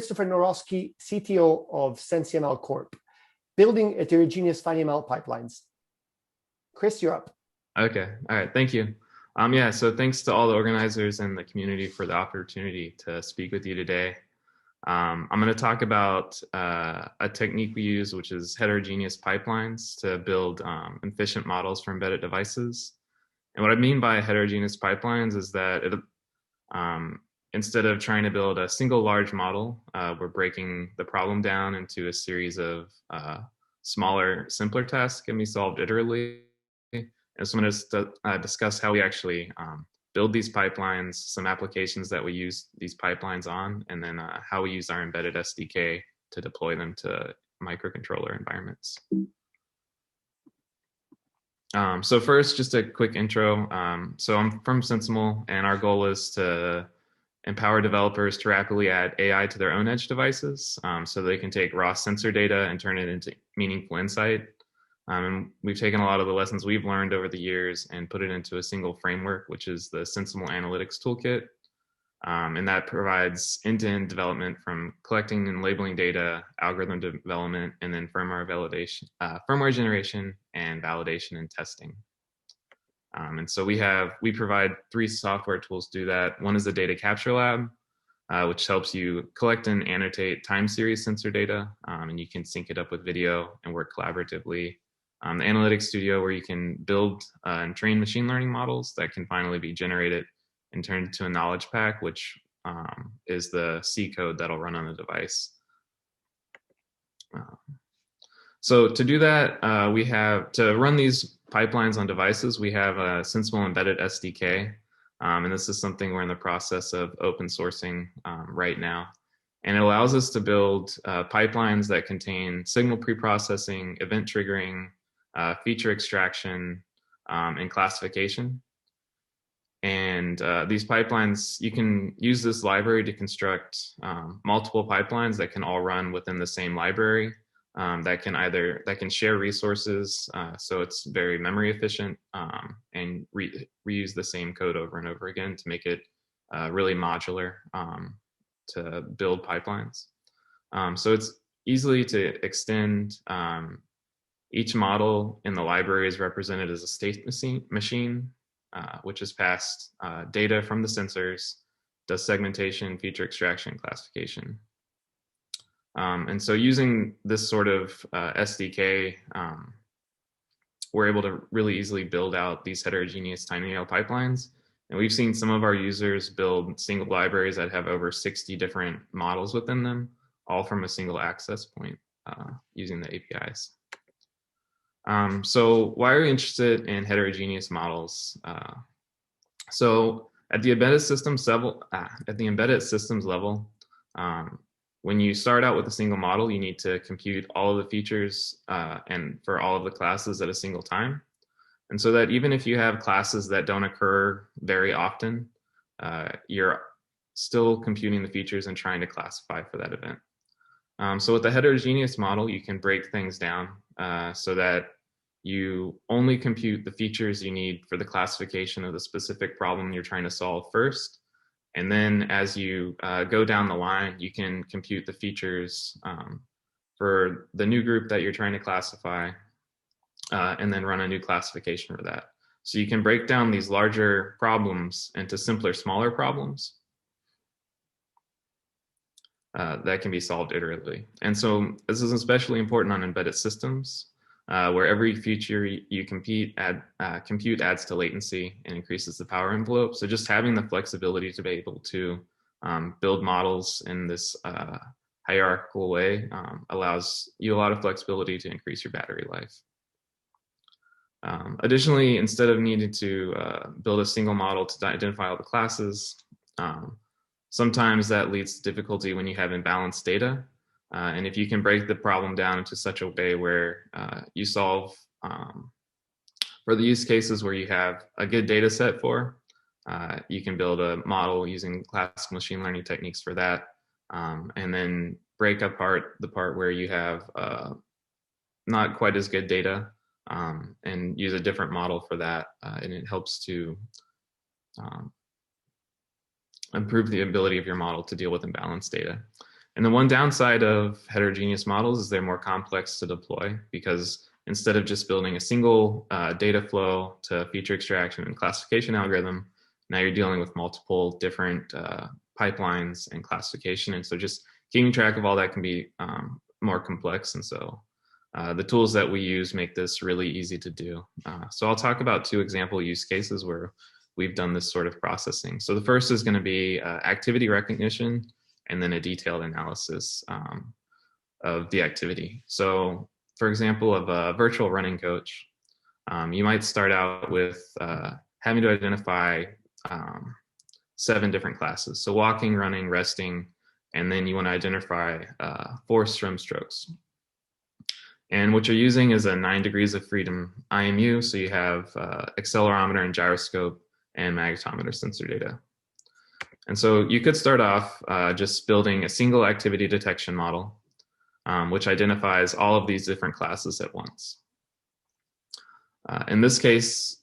Christopher KNOROWSKI, CTO of SensiML Corp, building heterogeneous TinyML pipelines. Chris, you're up. Okay, all right, thank you. Yeah, so thanks to all the organizers and the community for the opportunity to speak with you today. I'm going to talk about a technique we use, which is heterogeneous pipelines to build efficient models for embedded devices. And what I mean by heterogeneous pipelines is that instead of trying to build a single large model, we're breaking the problem down into a series of smaller, simpler tasks can be solved iteratively. And so I'm going to discuss how we actually build these pipelines, some applications that we use these pipelines on, and then how we use our embedded SDK to deploy them to microcontroller environments. So first, just a quick intro. So I'm from SensiML, and our goal is to empower developers to rapidly add AI to their own edge devices so they can take raw sensor data and turn it into meaningful insight. And we've taken a lot of the lessons we've learned over the years and put it into a single framework, which is the SensiML Analytics Toolkit. And that provides end-to-end development from collecting and labeling data, algorithm development, and then firmware validation, firmware generation, and validation and testing. And so we provide 3 software tools to do that. One is the Data Capture Lab, which helps you collect and annotate time series sensor data, and you can sync it up with video and work collaboratively. The Analytics Studio, where you can build and train machine learning models that can finally be generated and turned into a knowledge pack, which is the C code that'll run on the device. So to do that, we have to run these pipelines on devices. We have a SensiML embedded SDK, and this is something we're in the process of open sourcing right now. And it allows us to build pipelines that contain signal preprocessing, event triggering, feature extraction, and classification. And these pipelines, you can use this library to construct multiple pipelines that can all run within the same library. That can share resources, so it's very memory efficient, and reuse the same code over and over again to make it really modular to build pipelines. So it's easily to extend. Each model in the library is represented as a state machine, which is passed data from the sensors, does segmentation, feature extraction, classification. And so using this sort of SDK, we're able to really easily build out these heterogeneous TinyML pipelines. And we've seen some of our users build single libraries that have over 60 different models within them, all from a single access point using the APIs. So why are we interested in heterogeneous models? So at the embedded systems level, when you start out with a single model, you need to compute all of the features and for all of the classes at a single time. And so that even if you have classes that don't occur very often, you're still computing the features and trying to classify for that event. So with the heterogeneous model, you can break things down so that you only compute the features you need for the classification of the specific problem you're trying to solve first. And then as you go down the line, you can compute the features for the new group that you're trying to classify, and then run a new classification for that. So you can break down these larger problems into simpler, smaller problems that can be solved iteratively. And so this is especially important on embedded systems, where every feature you compute adds to latency and increases the power envelope. So just having the flexibility to be able to build models in this hierarchical way allows you a lot of flexibility to increase your battery life. Additionally, instead of needing to build a single model to identify all the classes, sometimes that leads to difficulty when you have imbalanced data. And if you can break the problem down into such a way where you solve for the use cases where you have a good data set for, you can build a model using classical machine learning techniques for that, and then break apart the part where you have not quite as good data, and use a different model for that, and it helps to improve the ability of your model to deal with imbalanced data. And the one downside of heterogeneous models is they're more complex to deploy, because instead of just building a single data flow to feature extraction and classification algorithm, now you're dealing with multiple different pipelines and classification. And so just keeping track of all that can be more complex. And so the tools that we use make this really easy to do. So I'll talk about 2 example use cases where we've done this sort of processing. So the first is going to be activity recognition, and then a detailed analysis of the activity. So for example, of a virtual running coach, you might start out with having to identify 7 different classes. So walking, running, resting, and then you want to identify 4 swim strokes. And what you're using is a 9 degrees of freedom IMU. So you have accelerometer and gyroscope and magnetometer sensor data. And so you could start off just building a single activity detection model, which identifies all of these different classes at once. In this case,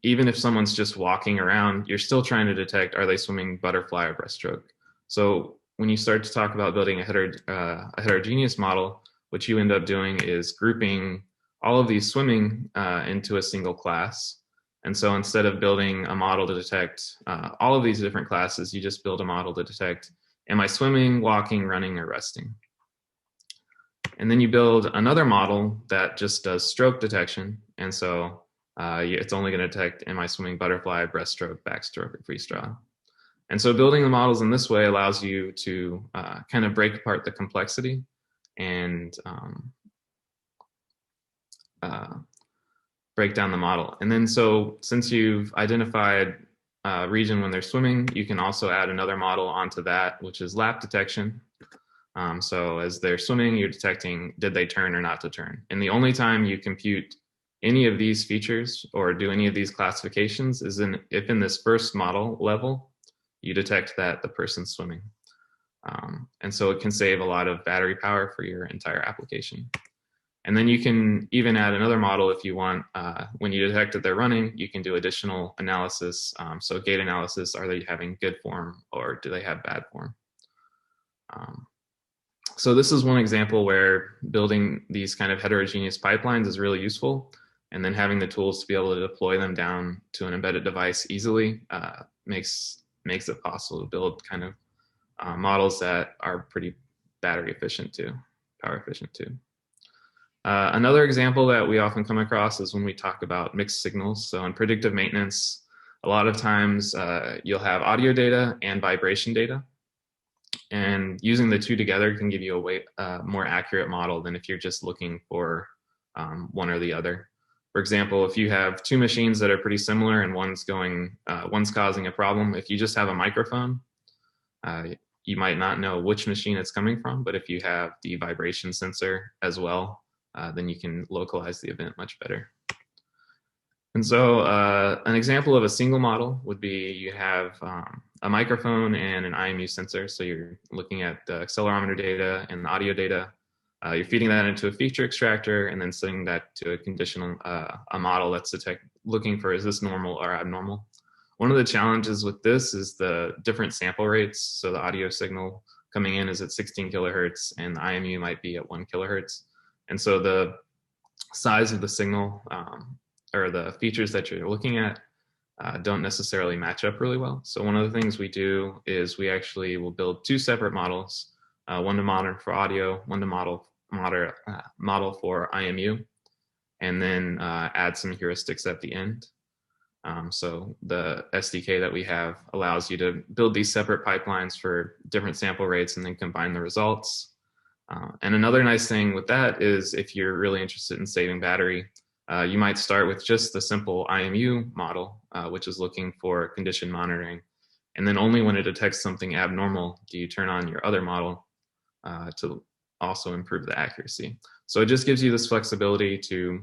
even if someone's just walking around, you're still trying to detect, are they swimming butterfly or breaststroke? So when you start to talk about building a heterogeneous model, what you end up doing is grouping all of these swimming into a single class. And so instead of building a model to detect all of these different classes, you just build a model to detect, am I swimming, walking, running, or resting? And then you build another model that just does stroke detection. And so it's only going to detect, am I swimming butterfly, breaststroke, backstroke, or freestroke? And so building the models in this way allows you to kind of break apart the complexity and break down the model. And then so since you've identified a region when they're swimming, you can also add another model onto that, which is lap detection. So as they're swimming, you're detecting, did they turn or not to turn? And the only time you compute any of these features or do any of these classifications is if in this first model level, you detect that the person's swimming. And so it can save a lot of battery power for your entire application. And then you can even add another model if you want. When you detect that they're running, you can do additional analysis. So gait analysis, are they having good form or do they have bad form? So this is one example where building these kind of heterogeneous pipelines is really useful. And then having the tools to be able to deploy them down to an embedded device easily makes it possible to build kind of models that are pretty battery efficient too, power efficient too. Another example that we often come across is when we talk about mixed signals. So in predictive maintenance, a lot of times you'll have audio data and vibration data. And using the two together can give you a more accurate model than if you're just looking for one or the other. For example, if you have 2 machines that are pretty similar and one's causing a problem, if you just have a microphone, you might not know which machine it's coming from, but if you have the vibration sensor as well, then you can localize the event much better. And so an example of a single model would be you have a microphone and an IMU sensor. So you're looking at the accelerometer data and the audio data. You're feeding that into a feature extractor and then sending that to a conditional, a model that's looking for, is this normal or abnormal? One of the challenges with this is the different sample rates. So the audio signal coming in is at 16 kilohertz and the IMU might be at 1 kilohertz. And so the size of the signal or the features that you're looking at don't necessarily match up really well. So one of the things we do is we actually will build 2 separate models, one to monitor for audio, one to model for IMU, and then add some heuristics at the end. So the SDK that we have allows you to build these separate pipelines for different sample rates and then combine the results. And another nice thing with that is if you're really interested in saving battery, you might start with just the simple IMU model, which is looking for condition monitoring. And then only when it detects something abnormal do you turn on your other model to also improve the accuracy. So it just gives you this flexibility to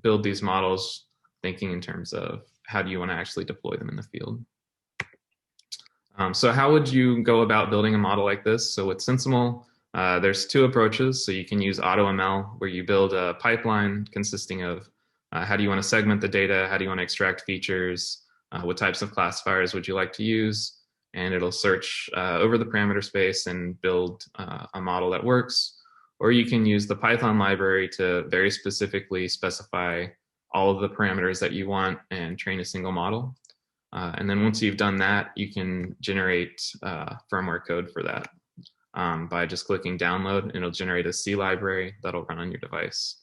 build these models thinking in terms of how do you want to actually deploy them in the field. So how would you go about building a model like this? So with SensiML, there's 2 approaches. So you can use AutoML, where you build a pipeline consisting of how do you want to segment the data, how do you want to extract features, what types of classifiers would you like to use, and it'll search over the parameter space and build a model that works. Or you can use the Python library to very specifically specify all of the parameters that you want and train a single model. And then once you've done that, you can generate firmware code for that by just clicking download, and it'll generate a C library that'll run on your device.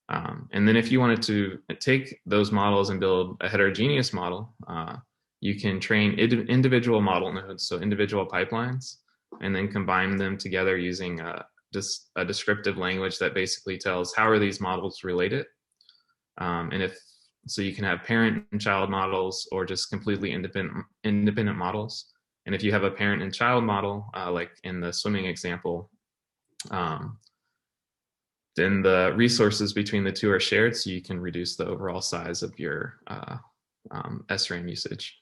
And then if you wanted to take those models and build a heterogeneous model, you can train individual model nodes, so individual pipelines, and then combine them together using just a descriptive language that basically tells how are these models related. So you can have parent and child models, or just completely independent models. And if you have a parent and child model, like in the swimming example, then the resources between the two are shared, so you can reduce the overall size of your SRAM usage.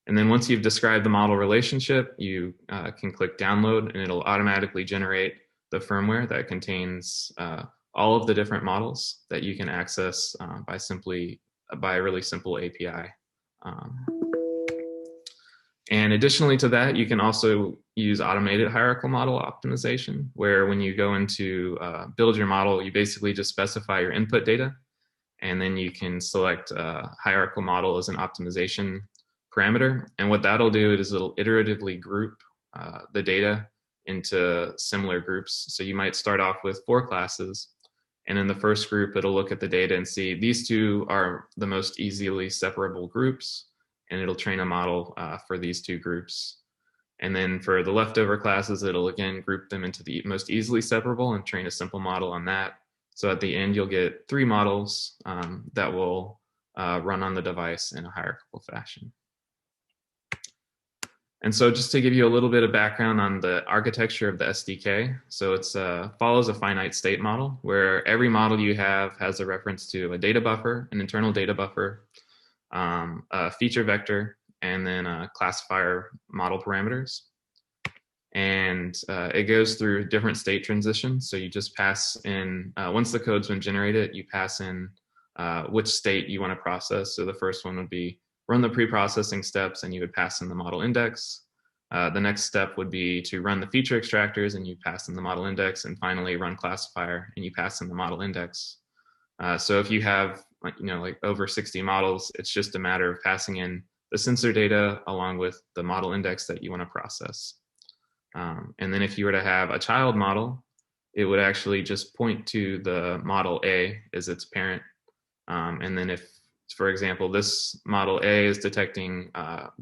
And then once you've described the model relationship, you can click download, and it'll automatically generate the firmware that contains all of the different models that you can access by a really simple API. And additionally to that, you can also use automated hierarchical model optimization, where when you go into build your model, you basically just specify your input data, and then you can select hierarchical model as an optimization parameter. And what that'll do is it'll iteratively group the data into similar groups. So you might start off with 4 classes, and in the first group, it'll look at the data and see these 2 are the most easily separable groups, and it'll train a model for these 2 groups. And then for the leftover classes, it'll again group them into the most easily separable and train a simple model on that. So at the end, you'll get 3 models that will run on the device in a hierarchical fashion. And so just to give you a little bit of background on the architecture of the SDK, so it follows a finite state model where every model you have has a reference to a data buffer, an internal data buffer, a feature vector, and then classifier model parameters. And it goes through different state transitions. So you just pass in, once the code's been generated, you pass in which state you want to process. So the first one would be run the pre-processing steps, and you would pass in the model index. The next step would be to run the feature extractors, and you pass in the model index, and finally run classifier, and you pass in the model index. So if you have like over 60 models, it's just a matter of passing in the sensor data along with the model index that you want to process. And then if you were to have a child model, it would actually just point to the model A as its parent. And then if, for example, this model A is detecting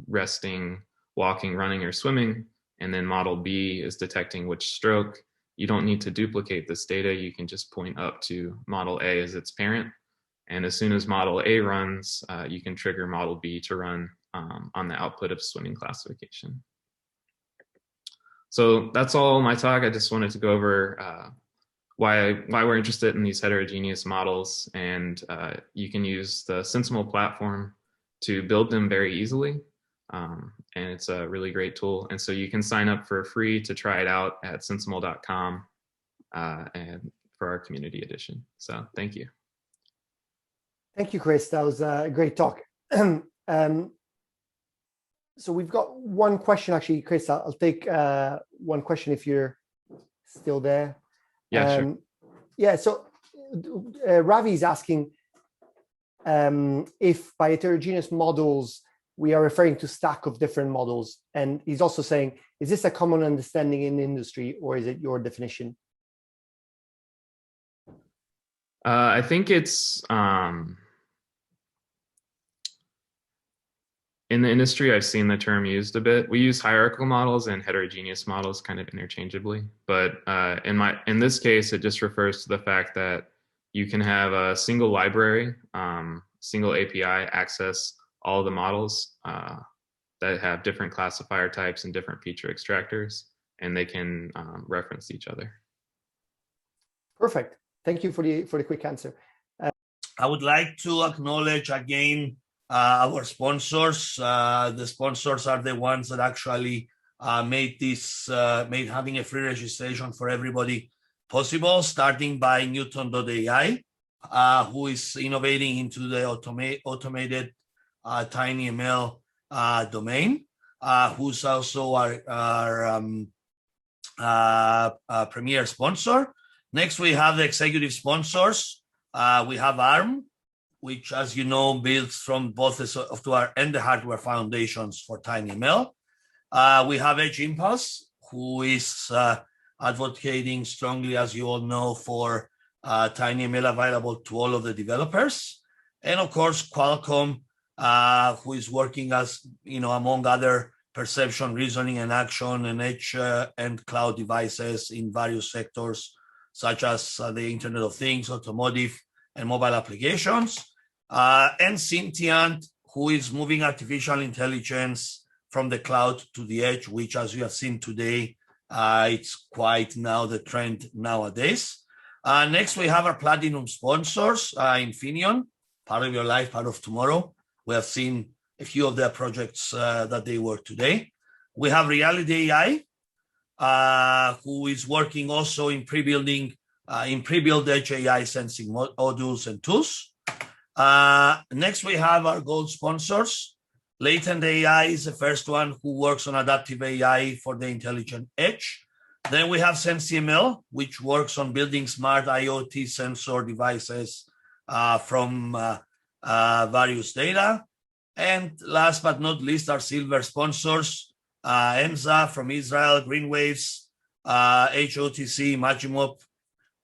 resting, walking, running, or swimming, and then model B is detecting which stroke, you don't need to duplicate this data. You can just point up to model A as its parent. And as soon as model A runs, you can trigger model B to run on the output of swimming classification. So that's all my talk. I just wanted to go over why we're interested in these heterogeneous models, and you can use the SensiML platform to build them very easily, and it's a really great tool. And so you can sign up for free to try it out at sensiml.com and for our community edition. So thank you. Thank you, Chris. That was a great talk. So we've got one question, actually, Chris. I'll take one question if you're still there. Yeah, sure. Yeah, so Ravi is asking if by heterogeneous models, we are referring to stack of different models. And he's also saying, is this a common understanding in the industry, or is it your definition? I think it's, in the industry, I've seen the term used a bit. We use hierarchical models and heterogeneous models kind of interchangeably, but in this case, it just refers to the fact that you can have a single library, single API access all the models that have different classifier types and different feature extractors, and they can reference each other. Perfect. Thank you for the quick answer. I would like to acknowledge again our sponsors. The sponsors are the ones that actually made having a free registration for everybody possible, starting by Newton.ai, who is innovating into the automated TinyML domain. who's also our premier sponsor. Next, we have the executive sponsors. We have ARM, which, as you know, builds from both the software and the hardware foundations for TinyML. We have Edge Impulse, who is advocating strongly, as you all know, for TinyML available to all of the developers. And of course, Qualcomm, who is working as, among other perception, reasoning, and action, and edge and cloud devices in various sectors, such as the Internet of Things, automotive, and mobile applications. And Sentient, who is moving artificial intelligence from the cloud to the edge, which, as you have seen today, it's quite now the trend nowadays. Next, we have our platinum sponsors, Infineon, part of your life, part of tomorrow. We have seen a few of their projects that they work today. We have Reality AI, who is working also in pre-building, in pre-built edge AI sensing modules and tools. Next, we have our gold sponsors. Latent AI is the first one who works on adaptive AI for the intelligent edge. Then we have SensiML, which works on building smart IoT sensor devices from various data. And last but not least, our silver sponsors, EMSA from Israel, Greenwaves, HOTC, Magimop,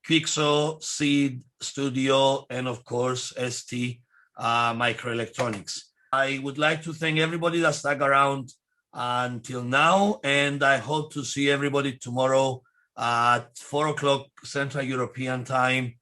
Quixo, Seed, Studio, and of course, ST Microelectronics. I would like to thank everybody that stuck around until now, and I hope to see everybody tomorrow at 4 o'clock Central European time